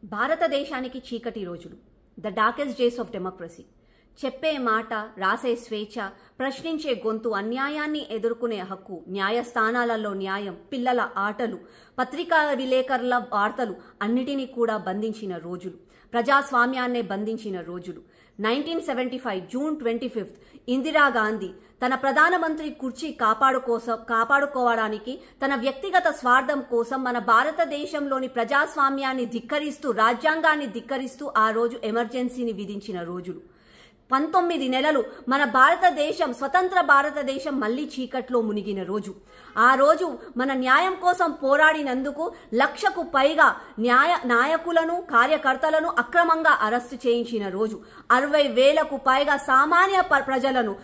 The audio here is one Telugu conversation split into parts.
భారతదేశానికి చీకటి రోజులు, the darkest days of democracy. చెప్పే మాట, రాసే స్వేచ్ఛ, ప్రశ్నించే గొంతు, అన్యాయాన్ని ఎదుర్కొనే హక్కు, న్యాయస్థానాలలో న్యాయం, పిల్లల ఆటలు, పత్రికా విలేకరుల వార్తలు అన్నిటినీ కూడా బంధించిన రోజులు, ప్రజాస్వామ్యాన్నే బంధించిన రోజులు. 1975 జూన్ 25 ఇందిరాగాంధీ తన ప్రధానమంత్రి కుర్చీ కాపాడుకోవడానికి, తన వ్యక్తిగత స్వార్థం కోసం మన భారతదేశంలోని ప్రజాస్వామ్యాన్ని ధిక్కరిస్తూ, రాజ్యాంగాన్ని ధిక్కరిస్తూ ఆ రోజు ఎమర్జెన్సీని విధించిన రోజులు. 19 నెలలు మన భారతదేశం, స్వతంత్ర భారతదేశం మళ్లీ చీకట్లో మునిగిన రోజు. ఆ రోజు మన న్యాయం కోసం పోరాడినందుకు 1,00,000కు పైగా నాయకులను, కార్యకర్తలను అక్రమంగా అరెస్టు చేయించిన రోజు. 60,000కు పైగా సామాన్య ప్రజలను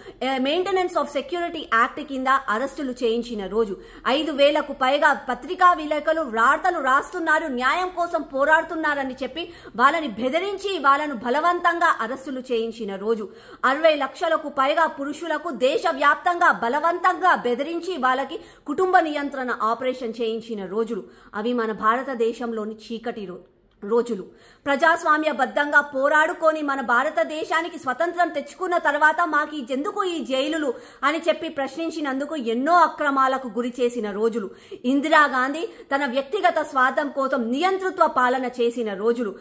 మెయింటెనెన్స్ ఆఫ్ సెక్యూరిటీ యాక్ట్ కింద అరెస్టులు చేయించిన రోజు. 5,000కు పైగా పత్రికా విలేకరులు వార్తలు రాస్తున్నారు, న్యాయం కోసం పోరాడుతున్నారని చెప్పి వాళ్ళని బెదిరించి, వాళ్ళను బలవంతంగా అరెస్టులు చేయించిన రోజు. 60 లక్షలకు పైగా పురుషులకు దేశవ్యాప్తంగా బలవంతంగా బెదిరించి వాళ్ళకి కుటుంబ నియంత్రణ ఆపరేషన్ చేయించిన రోజులు. అవి మన భారతదేశంలోని చీకటి రోజులు. ప్రజాస్వామ్యబద్ధంగా పోరాడుకొని మన భారతదేశానికి స్వతంత్రం తెచ్చుకున్న తర్వాత మాకు ఎందుకు ఈ జైలులు అని చెప్పి ప్రశ్నించినందుకు ఎన్నో అక్రమాలకు గురి చేసిన రోజులు. ఇందిరాగాంధీ తన వ్యక్తిగత స్వార్థం కోసం నియంతృత్వ పాలన చేసిన రోజులు.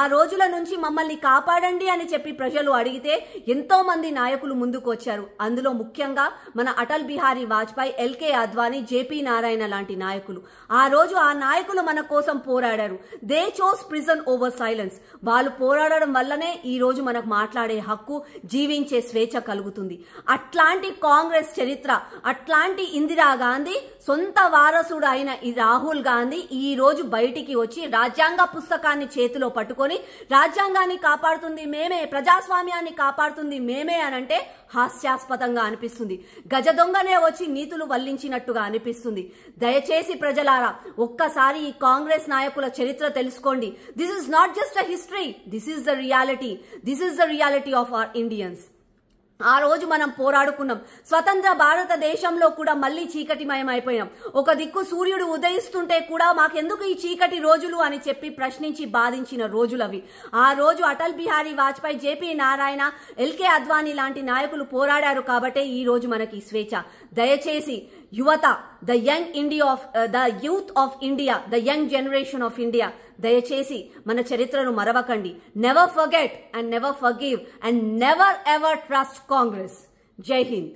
ఆ రోజుల నుంచి మమ్మల్ని కాపాడండి అని చెప్పి ప్రజలు అడిగితే ఎంతో మంది నాయకులు ముందుకు వచ్చారు. అందులో ముఖ్యంగా మన అటల్ బిహారీ వాజ్పేయి, ఎల్కే అద్వానీ, జేపీ నారాయణ లాంటి నాయకులు. ఆ రోజు ఆ నాయకులు మన కోసం పోరాడారు. They chose prison over silence. వాళ్ళు పోరాడడం వల్లనే ఈ రోజు మనకు మాట్లాడే హక్కు, జీవించే స్వేచ్ఛ కలుగుతుంది. అట్లాంటి కాంగ్రెస్ చరిత్ర, అట్లాంటి ఇందిరాగాంధీ సొంత వారసుడు అయిన ఈ రాహుల్ గాంధీ ఈ రోజు బయటికి వచ్చి రాజ్యాంగ పుస్తకాన్ని చేతిలో పట్టుకొని రాజ్యాంగాన్ని కాపాడుతుంది మేమే, ప్రజాస్వామ్యాన్ని కాపాడుతుంది మేమే అనంటే హాస్యాస్పదంగా అనిపిస్తుంది. గజ దొంగనే వచ్చి నీతులు వల్లించినట్టుగా అనిపిస్తుంది. దయచేసి ప్రజలారా, ఒక్కసారి ఈ కాంగ్రెస్ నాయకుల చరిత్ర తెలుసుకోండి. This is not just a history, this is the reality. This is the reality of our Indians. ఆ రోజు మనం పోరాడుకున్నాం. స్వతంత్ర భారతదేశంలో కూడా మళ్లీ చీకటిమయం అయిపోయినాం. ఒక దిక్కు సూర్యుడు ఉదయిస్తుంటే కూడా మాకెందుకు ఈ చీకటి రోజులు అని చెప్పి ప్రశ్నించి బాధించిన రోజులవి. ఆ రోజు అటల్ బిహారీ వాజ్పేయి, జేపీ నారాయణ, ఎల్కే అద్వానీ లాంటి నాయకులు పోరాడారు కాబట్టే ఈ రోజు మనకి స్వేచ్ఛ. దయచేసి యువత, the youth of India, the young generation of India, దయచేసి మన చరిత్రను మరవకండి. Never forget and never forgive and never ever trust Congress. జై హింద్.